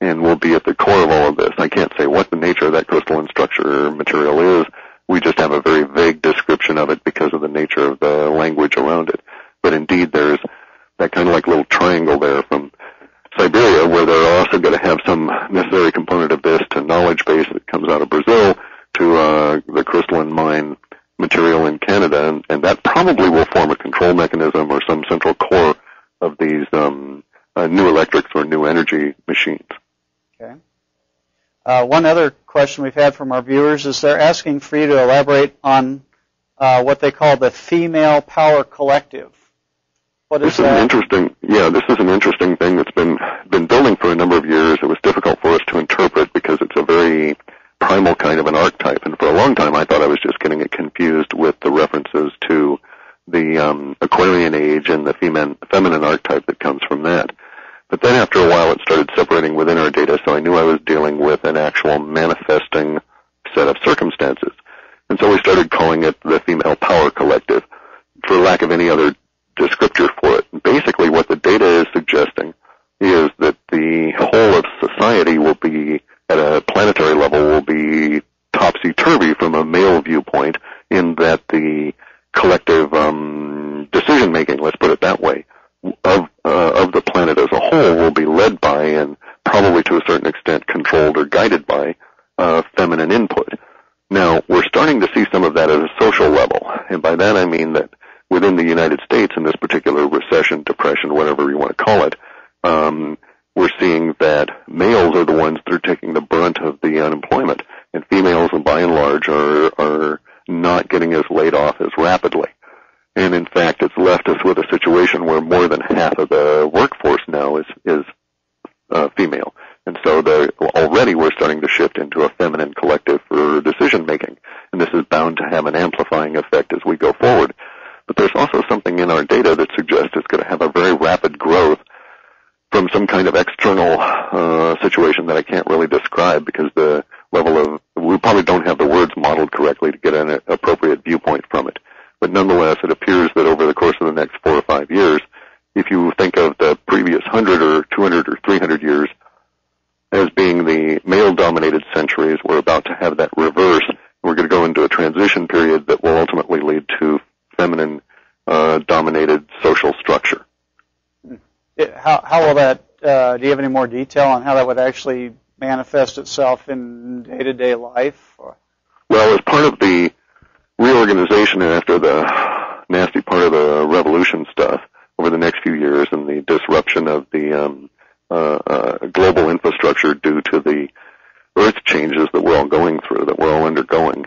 and will be at the core of all of this. I can't say what the nature of that crystalline structure material is. We just have a very vague description of it because of the nature of the language around it. But indeed, there's that kind of like little triangle there from Siberia, where they're also going to have some necessary component of this to knowledge base that comes out of Brazil to the crystalline mine material in Canada, and that probably will form a control mechanism or some central core of these new electrics or new energy machines. Okay. One other question we've had from our viewers is they're asking for you to elaborate on what they call the female power collective. What is that? This is an interesting thing that's been building for a number of years. It was difficult for us to interpret because it's a very primal kind of an archetype, and for a long time I thought I was just getting it confused with the references to the Aquarian age and the feminine archetype that comes from that. But then after a while it started separating within our data, so I knew I was dealing with an actual manifesting set of circumstances. And so we started calling it the female power collective, for lack of any other descriptor for it. Basically what the data is suggesting is that the whole of society will be, at a planetary level, will be topsy-turvy from a male viewpoint, in that the collective decision-making, let's put it that way, of the planet as a whole will be led by, and probably to a certain extent controlled or guided by, feminine input. Now, we're starting to see some of that at a social level, and by that I mean that within the United States, in this particular recession, depression, whatever you want to call it, we're seeing that males are the ones that are taking the brunt of the unemployment, and females, by and large, are not getting as laid off as rapidly. And in fact, it's left us with a situation where more than half of the workforce now is female. And so already we're starting to shift into a feminine collective for decision making. And this is bound to have an amplifying effect as we go forward. But there's also something in our data that suggests it's going to have a very rapid growth from some kind of external situation that I can't really describe, because the level of, we probably don't have the words modeled correctly to get an appropriate viewpoint from it. But nonetheless, it appears that over the course of the next 4 or 5 years, if you think of the previous 100 or 200 or 300 years as being the male-dominated centuries, we're about to have that reverse. We're going to go into a transition period that will ultimately lead to feminine-dominated social structure. How will that, do you have any more detail on how that would actually manifest itself in day-to-day life? Or? Well, as part of the reorganization after the nasty part of the revolution stuff over the next few years, and the disruption of the global infrastructure due to the earth changes that we're all going through, that we're all undergoing,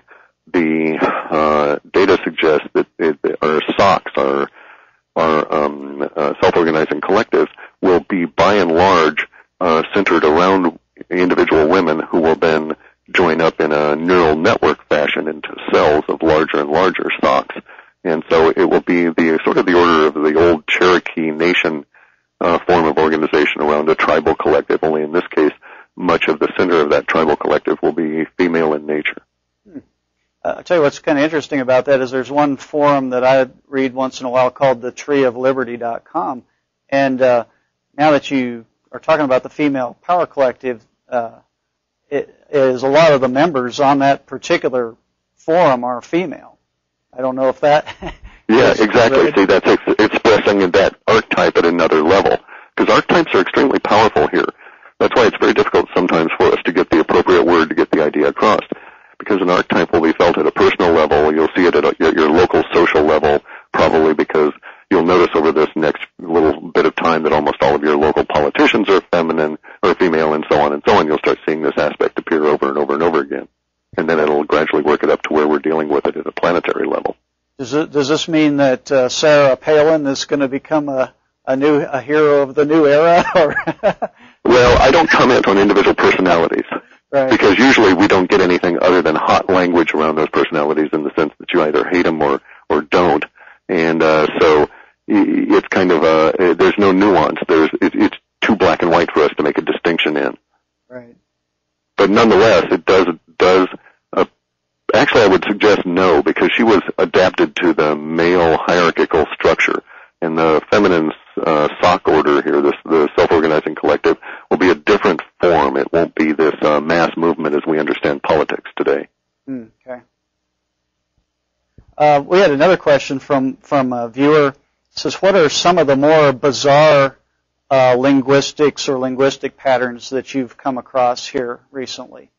the data suggests that our SOCs, our self-organizing collectives, will be by and large centered around individual women who will then join up in a neural network fashion into cells of larger and larger SOCs. And so it will be the sort of the order of the old Cherokee Nation form of organization around a tribal collective, only in this case much of the center of that tribal collective will be female in nature. I'll tell you what's kind of interesting about that is there's one forum that I read once in a while called the treeofliberty.com, and now that you are talking about the female power collective, it is a lot of the members on that particular forum are female. I don't know if that... Yeah, exactly. See, that's expressing that archetype at another level, because archetypes are extremely powerful here. That's why it's very difficult sometimes for us to get the appropriate word to get the idea across, because an archetype will be felt at a personal level. You'll see it at your local social level, probably, because you'll notice over this next little bit of time that almost all of your local politicians are feminine or female, and so on and so on. You'll start seeing this aspect appear over and over and over again. And then it'll gradually work it up to where we're dealing with it at a planetary level. Does this mean that Sarah Palin is going to become a hero of the new era? Or Well, I don't comment on individual personalities. Right. Because usually we don't get anything other than hot language around those personalities, in the sense that you either hate them or don't. And so it's kind of there's no nuance. It's too black and white for us to make a distinction in. Right. But nonetheless, it does. Actually, I would suggest no, because she was adapted to the male hierarchical structure, and the feminine SOC order here, the self-organizing collective, will be a different form. It won't be this mass movement as we understand politics today. Okay. We had another question from a viewer. It says, what are some of the more bizarre linguistics or linguistic patterns that you've come across here recently?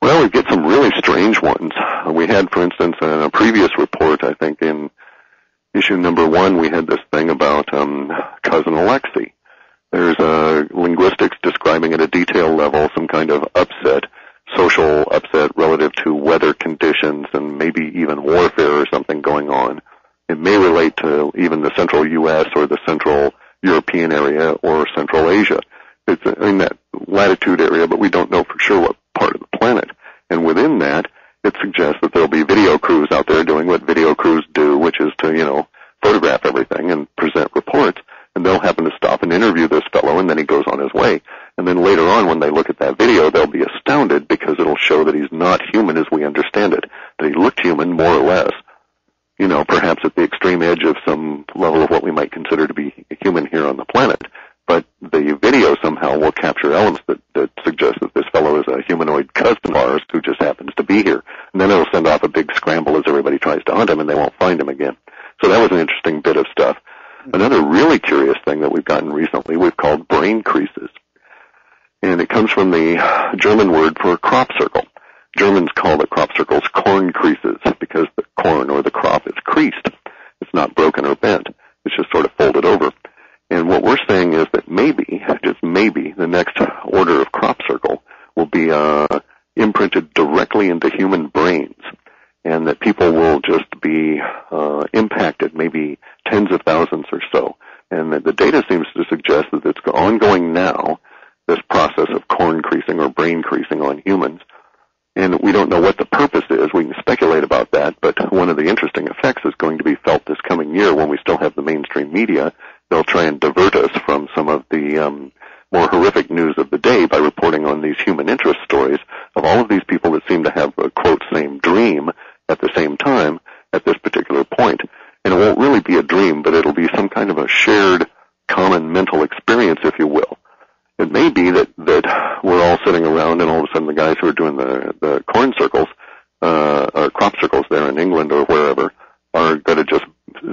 Well, we get some really strange ones. We had, for instance, in a previous report, I think in issue number 1, we had this thing about cousin Alexei. There's linguistics describing at a detail level some kind of upset, social upset relative to weather conditions and maybe even warfare or something going on. It may relate to even the central U.S. or the central European area or Central Asia. It's in that latitude area, but we don't know for sure what part of the planet. And within that, it suggests that there'll be video crews out there doing what video crews do, which is to, photograph everything and present reports. And they'll happen to stop and interview this fellow, and then he goes on his way. And then later on, when they look at that video, they'll be astounded because it'll show that he's not human as we understand it, that he looked human more or less, perhaps at the extreme edge of some level of what we might consider to be human here on the planet. But the video somehow will capture elements that suggest that this fellow is a humanoid cousin of ours who just happens to be here. And then it'll send off a big scramble as everybody tries to hunt him, and they won't find him again. So that was an interesting bit of stuff. Another really curious thing that we've gotten recently we've called brain creases. And it comes from the German word for crop circle. Germans call the crop circles corn creases because the corn or the crop is creased. It's not broken or bent. It's just sort of folded over. And what we're saying is that maybe, just maybe, the next order of crop circle will be imprinted directly into human brains, and that people will just be impacted, maybe tens of thousands or so. And that the data seems to suggest that it's ongoing now, this process of corn creasing or brain creasing on humans. And we don't know what the purpose is. We can speculate about that, but one of the interesting effects is going to be felt this coming year when we still have the mainstream media. They'll try and divert us from some of the more horrific news of the day by reporting on these human interest stories of all of these people that seem to have a, quote, same dream at the same time at this particular point. And it won't really be a dream, but it'll be some kind of a shared common mental experience, if you will. It may be that we're all sitting around and all of a sudden the guys who are doing the corn circles, or crop circles there in England or wherever, are going to just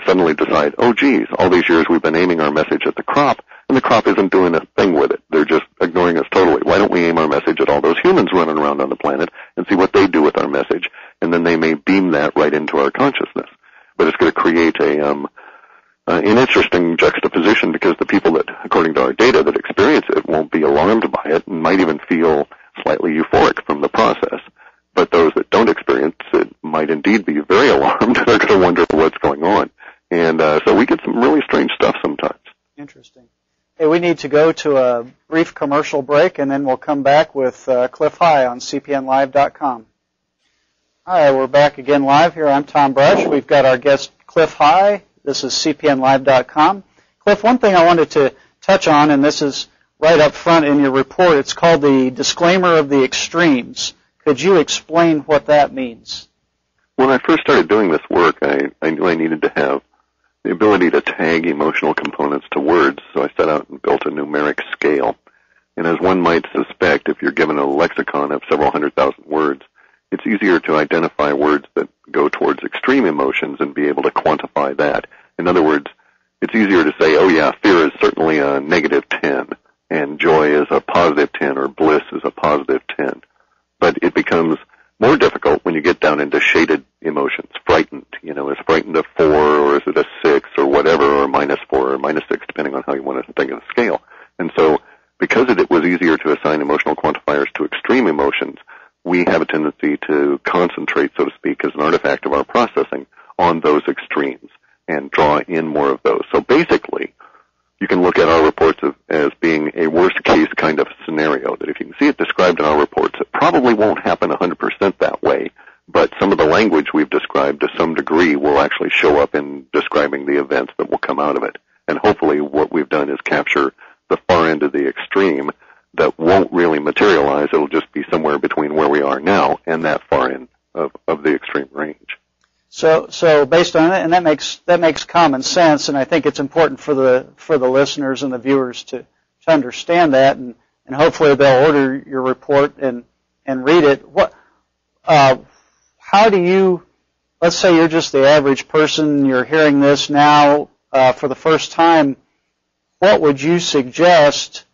suddenly decide, oh geez, all these years we've been aiming our message at the crop, and the crop isn't doing a thing with it. They're just ignoring us totally. Why don't we aim our message at all those humans running around on the planet and see what they do with our message? And then they may beam that right into our consciousness. But it's going to create an interesting juxtaposition because the people that, according to our data, that experience it won't be alarmed by it and might even feel slightly euphoric from the process. But those that don't experience it might indeed be very alarmed. They're going to wonder what's going on. And so we get some really strange stuff sometimes. Interesting. Hey, we need to go to a brief commercial break, and then we'll come back with Clif High on cpnlive.com. All right, we're back again live here. I'm Tom Brush. We've got our guest, Clif High. This is cpnlive.com. Clif, one thing I wanted to touch on, and this is right up front in your report, it's called the Disclaimer of the Extremes. Could you explain what that means? When I first started doing this work, I knew I needed to have the ability to tag emotional components to words, so I set out and built a numeric scale. And as one might suspect, if you're given a lexicon of several 100,000 words, it's easier to identify words that go towards extreme emotions and be able to quantify that. In other words, it's easier to say, oh yeah, fear is certainly a negative 10, and joy is a positive 10, or bliss is a positive 10. But it becomes more difficult when you get down into shaded emotions. Frightened, is frightened a 4, or is it a 6, or whatever, or -4 or -6, depending on how you want to think of the scale. And so, because it was easier to assign emotional quantifiers to extreme emotions, we have a tendency to concentrate, so to speak, as an artifact of our processing on those extremes and draw in more of those. So basically, you can look at our reports as being a worst-case kind of scenario, that if you can see it described in our reports, it probably won't happen 100% that way, but some of the language we've described to some degree will actually show up in describing the events that will come out of it. And hopefully what we've done is capture the far end of the extreme that won't really materialize. It'll just be somewhere between where we are now and that far end of the extreme range. So based on it, and that makes common sense, and I think it's important for the listeners and the viewers to understand that. And and hopefully they'll order your report and read it. How do you, let's say you're just the average person, you're hearing this now for the first time, what would you suggest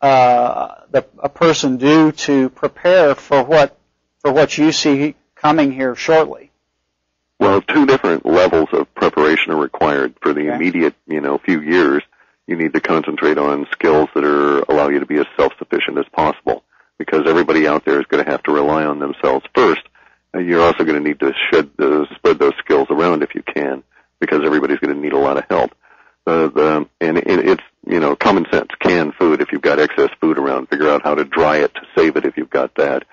that a person do to prepare for what you see coming here shortly? Well, two different levels of preparation are required. For the immediate, few years, you need to concentrate on skills that allow you to be as self-sufficient as possible, because everybody out there is going to have to rely on themselves first. You're also going to need to spread those skills around if you can, because everybody's going to need a lot of help. And it's, common sense. Can food if you've got excess food around. Figure out how to dry it to save it if you've got that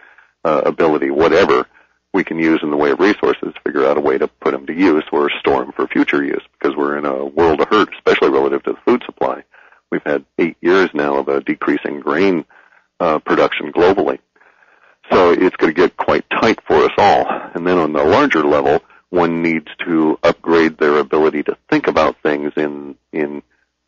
ability. Whatever we can use in the way of resources, figure out a way to put them to use or store them for future use, because we're in a world of hurt, especially relative to the food supply. We've had 8 years now of a decreasing grain production globally. So it's going to get quite tight for us all. And then on the larger level, one needs to upgrade their ability to think about things in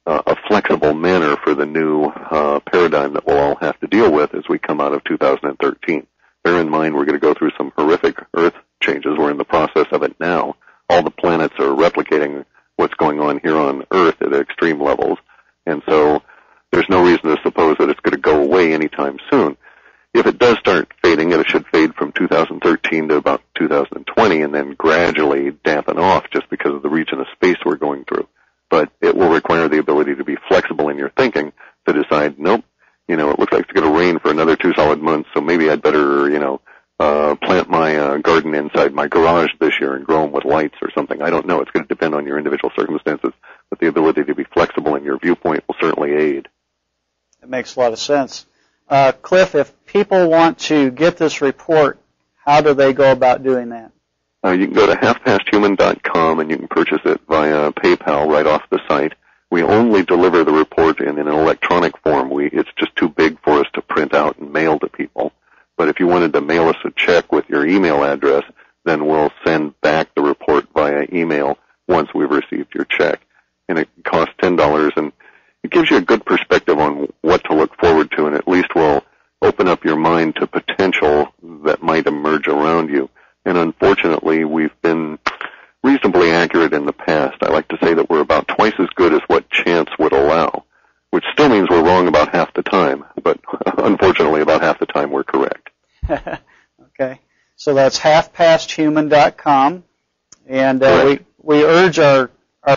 a flexible manner for the new paradigm that we'll all have to deal with as we come out of 2013. Bear in mind, we're going to go through some horrific Earth changes. We're in the process of it now. All the planets are replicating what's going on here on Earth at extreme levels. And so there's no reason to suppose that it's going to go away anytime soon. If it does start fading, it should fade from 2013 to about 2020 and then gradually dampen off just because of the region of space we're going through. But it will require the ability to be flexible in your thinking to decide, nope, it looks like it's going to rain for another 2 solid months, so maybe I'd better, plant my garden inside my garage this year and grow them with lights or something. I don't know. It's going to depend on your individual circumstances, but the ability to be flexible in your viewpoint will certainly aid. It makes a lot of sense. Clif, if people want to get this report, how do they go about doing that? You can go to halfpasthuman.com and you can purchase it via PayPal right off the site. We only deliver the report in an electronic form. It's just too big for us to print out and mail to people. But if you wanted to mail us a check with your email address, then we'll send back the report via email once we've received your check. And it costs $10, and it gives you a good perspective on what to look forward to, and at least will open up your mind to potential that might emerge around you. And unfortunately, we've been reasonably accurate in the past. I like to say that we're about twice as good as what chance would allow, which still means we're wrong about half the time, but unfortunately about half the time we're correct. Okay. So that's halfpasthuman.com, and we urge our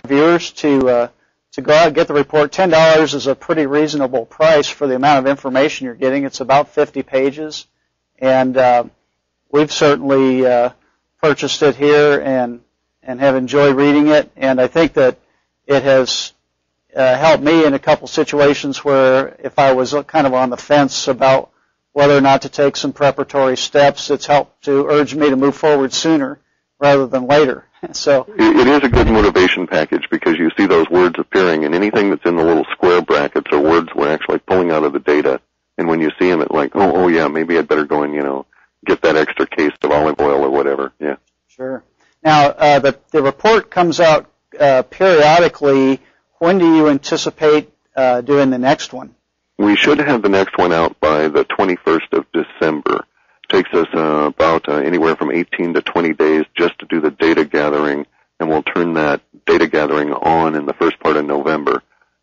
viewers to go out and get the report. $10 is a pretty reasonable price for the amount of information you're getting. It's about 50 pages, and we've certainly purchased it here and have enjoyed reading it, and I think that it has helped me in a couple situations where if I was kind of on the fence about whether or not to take some preparatory steps, it's helped to urge me to move forward sooner rather than later. So it is a good motivation package because you see those words appearing, and anything that's in the little square brackets are words we're actually pulling out of the data. And when you see them, it's like, oh yeah, maybe I'd better go and get that extra case of olive oil or whatever. Yeah. Sure. Now the report comes out periodically. When do you anticipate doing the next one? We should have the next one out by the 21st of December. Takes us about anywhere from 18 to 20 days just to do the data gathering, and we'll turn that data gathering on in the first part of November.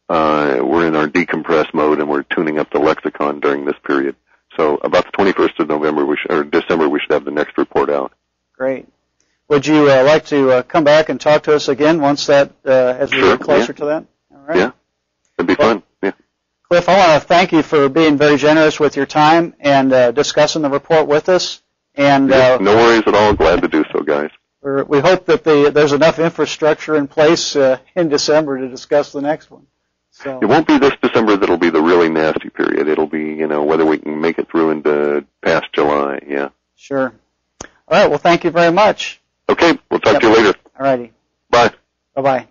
We're in our decompress mode, and we're tuning up the lexicon during this period. So about the 21st of November, December, we should have the next report out. Great. Would you like to come back and talk to us again once that, as we get closer to that? All right. Yeah, it'd be fun. Yeah. Clif, I want to thank you for being very generous with your time and discussing the report with us. And no worries at all. Glad to do so, guys. We hope that there's enough infrastructure in place in December to discuss the next one. So it won't be this December that'll be the really nasty period. It'll be, whether we can make it through into past July. Yeah. Sure. All right. Well, thank you very much. Okay. We'll talk to you later. All righty. Bye. Bye-bye.